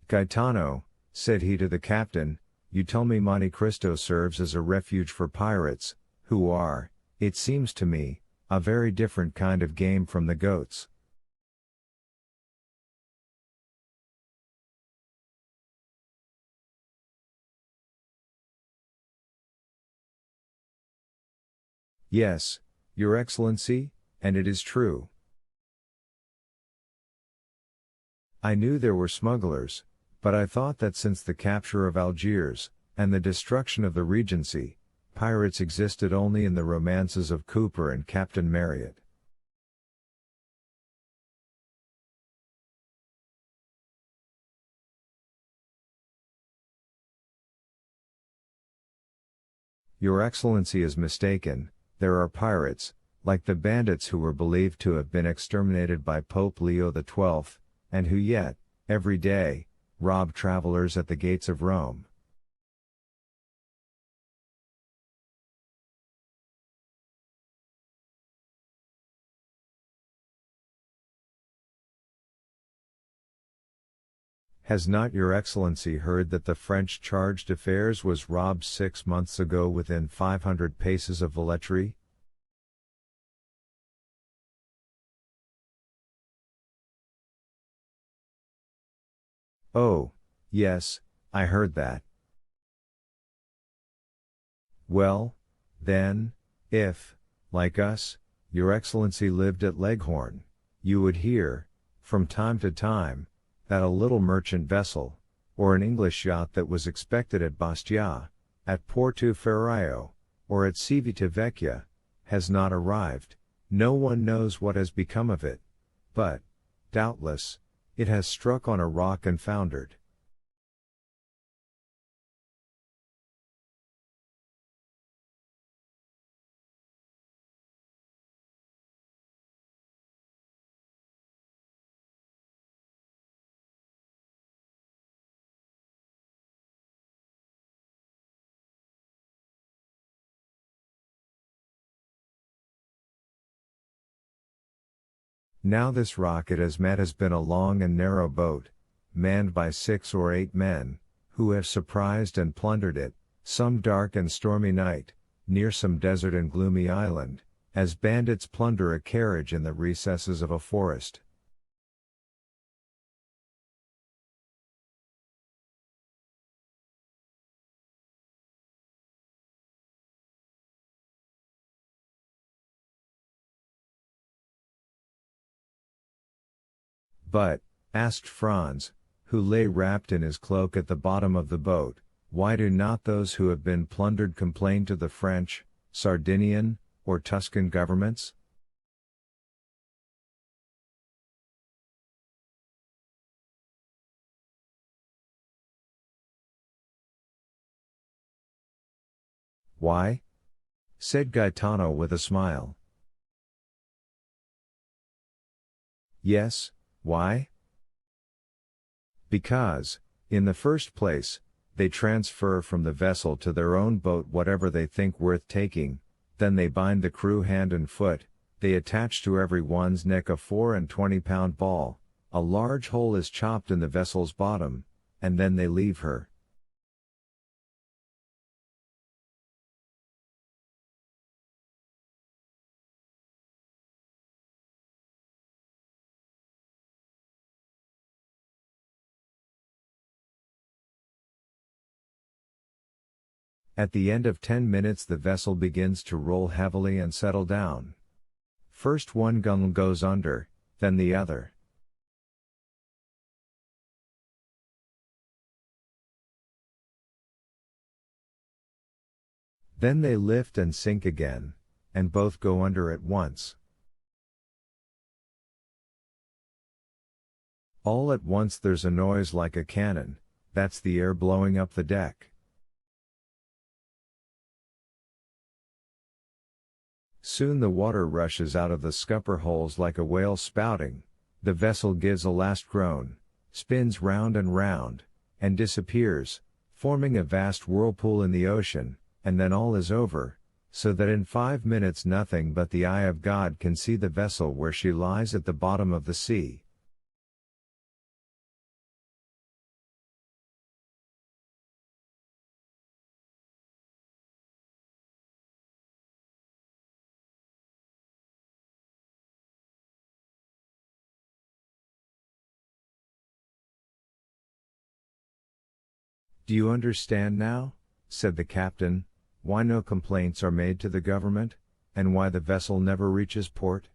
Gaetano, said he to the captain, you tell me Monte Cristo serves as a refuge for pirates, who are, it seems to me, a very different kind of game from the goats. Yes, Your Excellency, and it is true. I knew there were smugglers, but I thought that since the capture of Algiers, and the destruction of the Regency, pirates existed only in the romances of Cooper and Captain Marryat. Your Excellency is mistaken. There are pirates, like the bandits who were believed to have been exterminated by Pope Leo XII, and who yet, every day, rob travelers at the gates of Rome. Has not Your Excellency heard that the French charge d'affaires was robbed 6 months ago within 500 paces of Velletri? Oh, yes, I heard that. Well, then, if, like us, Your Excellency lived at Leghorn, you would hear, from time to time, that a little merchant vessel, or an English yacht that was expected at Bastia, at Porto Ferraio, or at Civita Vecchia, has not arrived. No one knows what has become of it, but, doubtless, it has struck on a rock and foundered. Now this rock it has met has been a long and narrow boat, manned by 6 or 8 men, who have surprised and plundered it, some dark and stormy night, near some desert and gloomy island, as bandits plunder a carriage in the recesses of a forest. But, asked Franz, who lay wrapped in his cloak at the bottom of the boat, why do not those who have been plundered complain to the French, Sardinian, or Tuscan governments? Why? Said Gaetano with a smile. Yes, why? Because, in the first place, they transfer from the vessel to their own boat whatever they think worth taking, then they bind the crew hand and foot, they attach to every one's neck a 24-pound ball, a large hole is chopped in the vessel's bottom, and then they leave her. At the end of 10 minutes the vessel begins to roll heavily and settle down. First one gun goes under, then the other. Then they lift and sink again, and both go under at once. All at once there's a noise like a cannon, that's the air blowing up the deck. Soon the water rushes out of the scupper holes like a whale spouting, the vessel gives a last groan, spins round and disappears, forming a vast whirlpool in the ocean, and then all is over, so that in 5 minutes nothing but the eye of God can see the vessel where she lies at the bottom of the sea. "Do you understand now," said the captain, "why no complaints are made to the government, and why the vessel never reaches port?"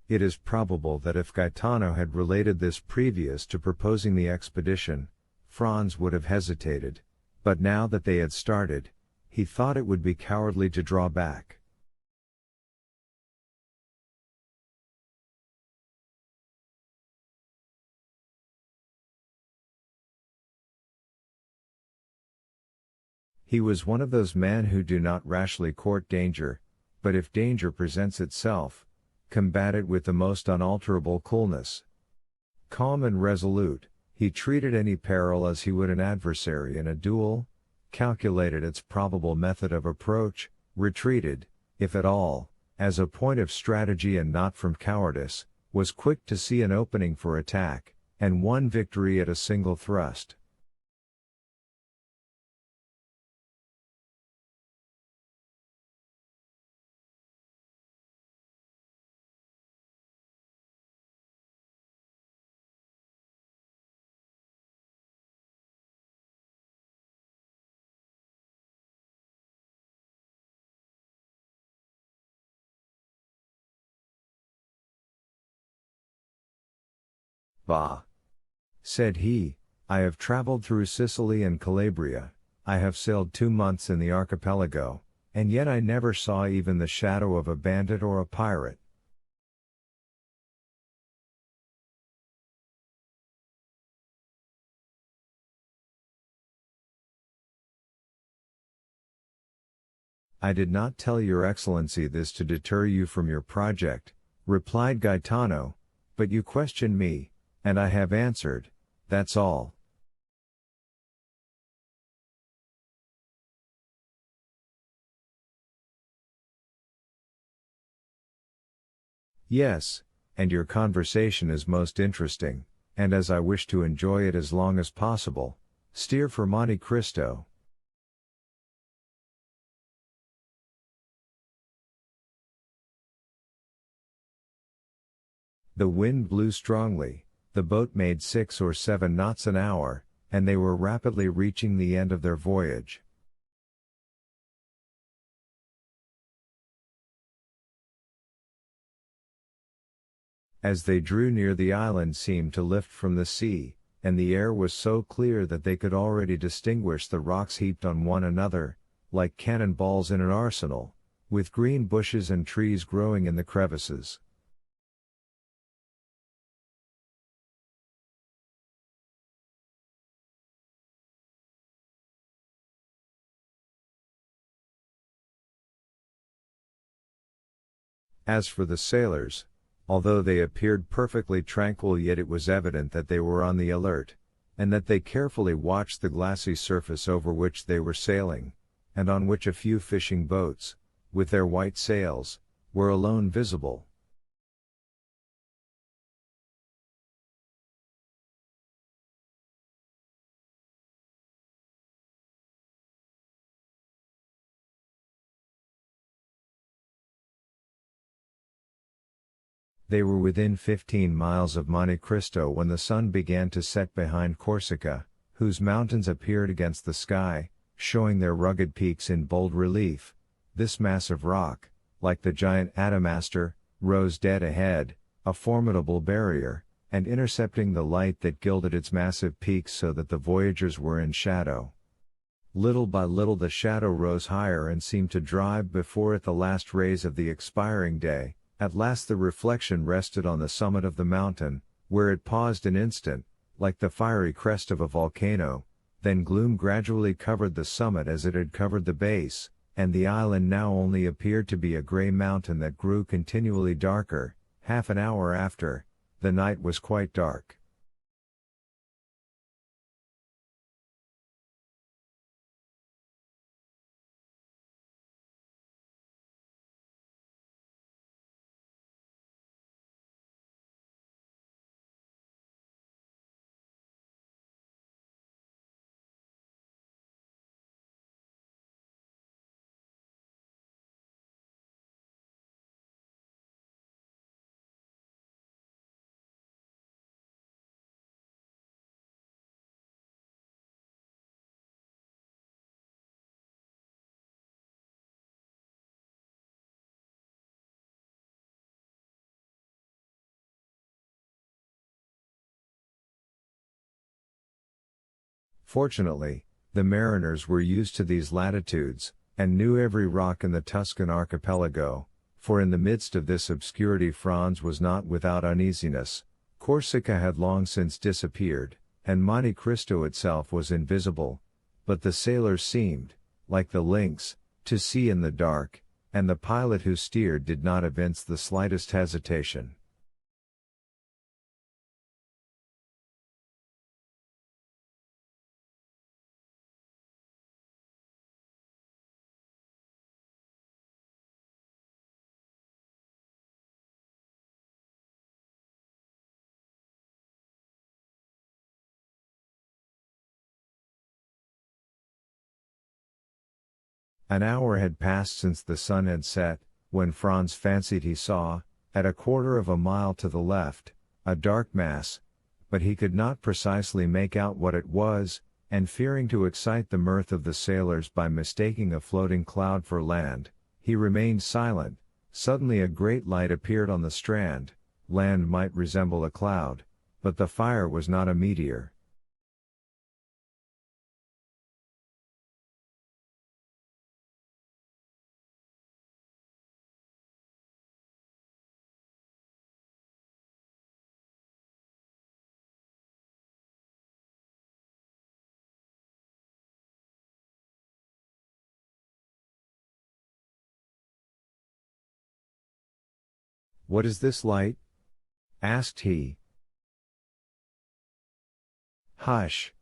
It is probable that if Gaetano had related this previous to proposing the expedition, Franz would have hesitated, but now that they had started, he thought it would be cowardly to draw back. He was one of those men who do not rashly court danger, but if danger presents itself, combat it with the most unalterable coolness. Calm and resolute, he treated any peril as he would an adversary in a duel, calculated its probable method of approach, retreated, if at all, as a point of strategy and not from cowardice, was quick to see an opening for attack, and won victory at a single thrust. "Bah!" said he, "I have traveled through Sicily and Calabria, I have sailed 2 months in the archipelago, and yet I never saw even the shadow of a bandit or a pirate." "I did not tell your Excellency this to deter you from your project," replied Gaetano, "but you questioned me, and I have answered, that's all." "Yes, and your conversation is most interesting, and as I wish to enjoy it as long as possible, steer for Monte Cristo." The wind blew strongly, the boat made 6 or 7 knots an hour, and they were rapidly reaching the end of their voyage. As they drew near, the island seemed to lift from the sea, and the air was so clear that they could already distinguish the rocks heaped on one another, like cannon balls in an arsenal, with green bushes and trees growing in the crevices. As for the sailors, although they appeared perfectly tranquil, yet it was evident that they were on the alert, and that they carefully watched the glassy surface over which they were sailing, and on which a few fishing boats, with their white sails, were alone visible. They were within 15 miles of Monte Cristo when the sun began to set behind Corsica, whose mountains appeared against the sky, showing their rugged peaks in bold relief. This mass of rock, like the giant Adamastor, rose dead ahead, a formidable barrier, and intercepting the light that gilded its massive peaks so that the voyagers were in shadow. Little by little the shadow rose higher and seemed to drive before it the last rays of the expiring day. At last the reflection rested on the summit of the mountain, where it paused an instant, like the fiery crest of a volcano, then gloom gradually covered the summit as it had covered the base, and the island now only appeared to be a grey mountain that grew continually darker. Half an hour after, the night was quite dark. Fortunately, the mariners were used to these latitudes, and knew every rock in the Tuscan archipelago, for in the midst of this obscurity Franz was not without uneasiness. Corsica had long since disappeared, and Monte Cristo itself was invisible, but the sailors seemed, like the lynx, to see in the dark, and the pilot who steered did not evince the slightest hesitation. An hour had passed since the sun had set, when Franz fancied he saw, at a quarter of a mile to the left, a dark mass, but he could not precisely make out what it was, and fearing to excite the mirth of the sailors by mistaking a floating cloud for land, he remained silent. Suddenly a great light appeared on the strand. Land might resemble a cloud, but the fire was not a meteor. "What is this light?" asked he. "Hush,"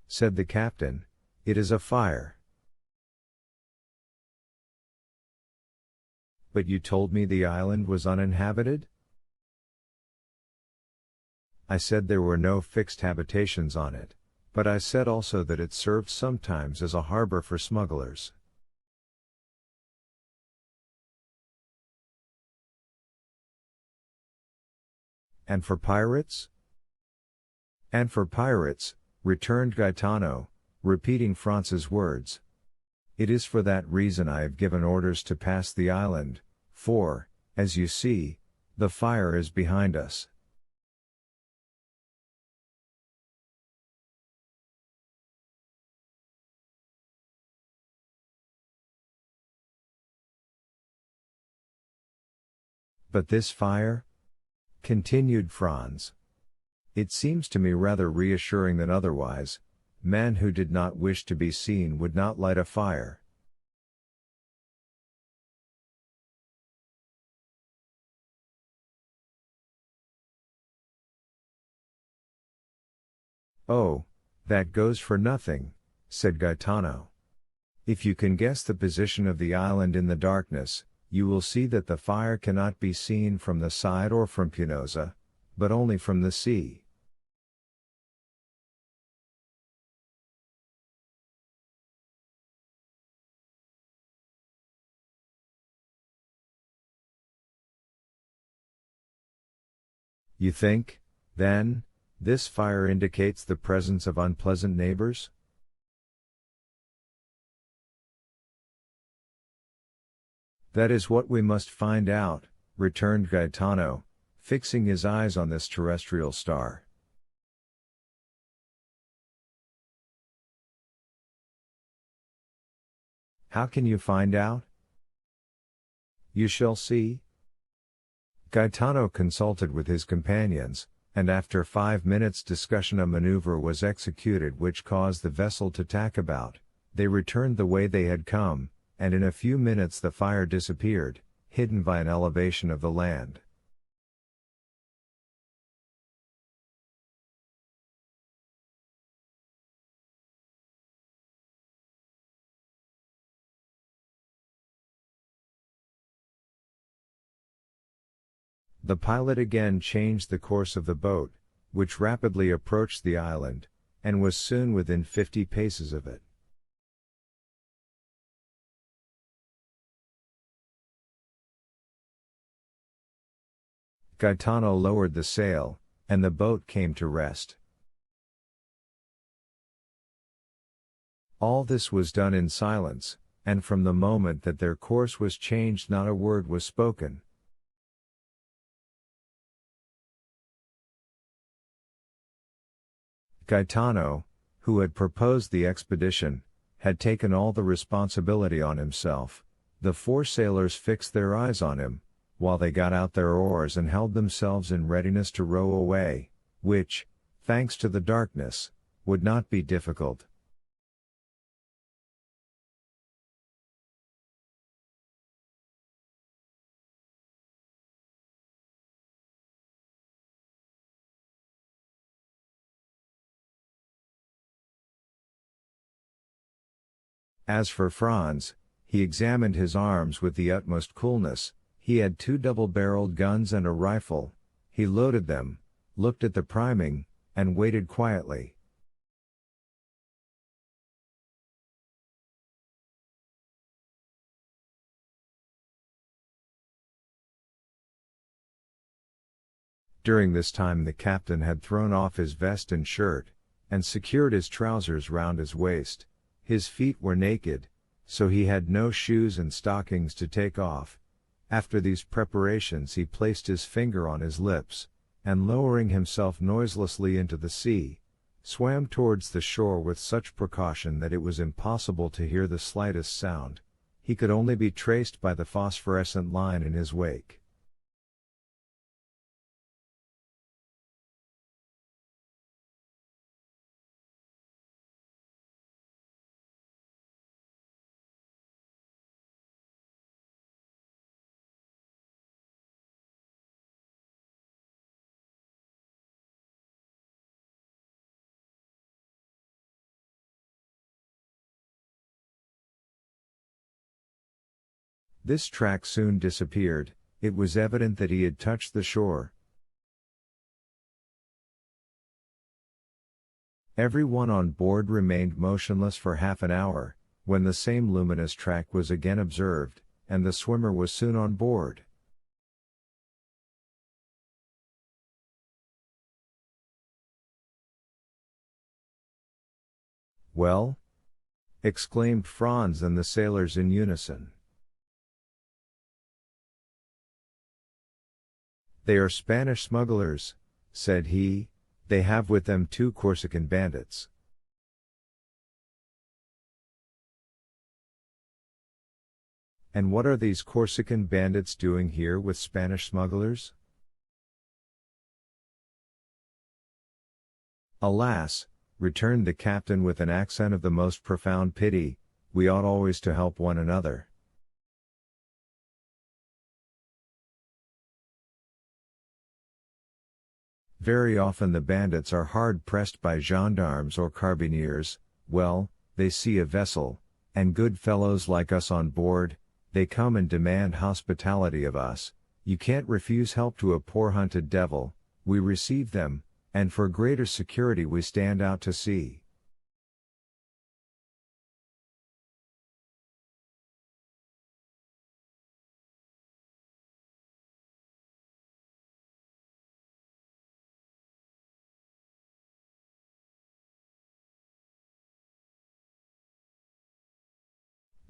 said the captain, "it is a fire." "But you told me the island was uninhabited?" "I said there were no fixed habitations on it, but I said also that it served sometimes as a harbor for smugglers." "And for pirates?" "And for pirates," returned Gaetano, repeating Franz's words. "It is for that reason I have given orders to pass the island, for, as you see, the fire is behind us." "But this fire?" continued Franz. "It seems to me rather reassuring than otherwise. Men who did not wish to be seen would not light a fire." "Oh, that goes for nothing," said Gaetano. "If you can guess the position of the island in the darkness, you will see that the fire cannot be seen from the side or from Pinoza, but only from the sea." "You think, then, this fire indicates the presence of unpleasant neighbors?" "That is what we must find out," returned Gaetano, fixing his eyes on this terrestrial star. "How can you find out?" "You shall see." Gaetano consulted with his companions, and after 5 minutes' discussion a maneuver was executed which caused the vessel to tack about. They returned the way they had come, and in a few minutes the fire disappeared, hidden by an elevation of the land. The pilot again changed the course of the boat, which rapidly approached the island, and was soon within 50 paces of it. Gaetano lowered the sail, and the boat came to rest. All this was done in silence, and from the moment that their course was changed not a word was spoken. Gaetano, who had proposed the expedition, had taken all the responsibility on himself. The 4 sailors fixed their eyes on him, while they got out their oars and held themselves in readiness to row away, which, thanks to the darkness, would not be difficult. As for Franz, he examined his arms with the utmost coolness. He had 2 double-barreled guns and a rifle. He loaded them, looked at the priming, and waited quietly. During this time the captain had thrown off his vest and shirt, and secured his trousers round his waist. His feet were naked, so he had no shoes and stockings to take off. After these preparations he placed his finger on his lips, and lowering himself noiselessly into the sea, swam towards the shore with such precaution that it was impossible to hear the slightest sound. He could only be traced by the phosphorescent line in his wake. This track soon disappeared. It was evident that he had touched the shore. Every one on board remained motionless for half an hour, when the same luminous track was again observed, and the swimmer was soon on board. "Well?" exclaimed Franz and the sailors in unison. "They are Spanish smugglers," said he. "They have with them 2 Corsican bandits." "And what are these Corsican bandits doing here with Spanish smugglers?" "Alas," returned the captain with an accent of the most profound pity, "we ought always to help one another." "Very often the bandits are hard pressed by gendarmes or carbineers. Well, they see a vessel, and good fellows like us on board, they come and demand hospitality of us. You can't refuse help to a poor hunted devil. We receive them, and for greater security we stand out to sea."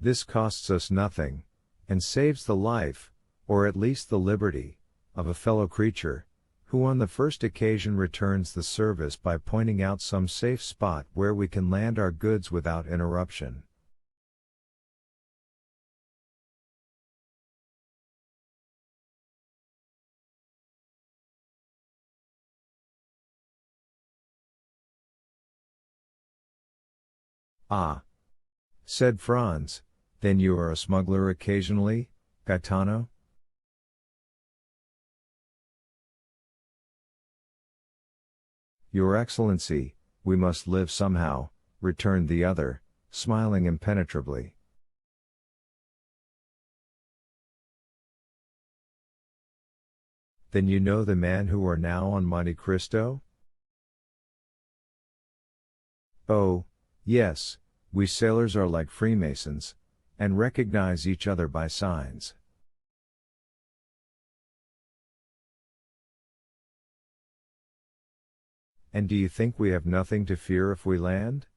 This costs us nothing, and saves the life, or at least the liberty, of a fellow creature, who on the first occasion returns the service by pointing out some safe spot where we can land our goods without interruption. "Ah," said Franz, "then you are a smuggler occasionally, Gaetano?" "Your Excellency, we must live somehow," returned the other, smiling impenetrably. "Then you know the men who are now on Monte Cristo?" "Oh, yes, we sailors are like Freemasons, and recognize each other by signs." "And do you think we have nothing to fear if we land?"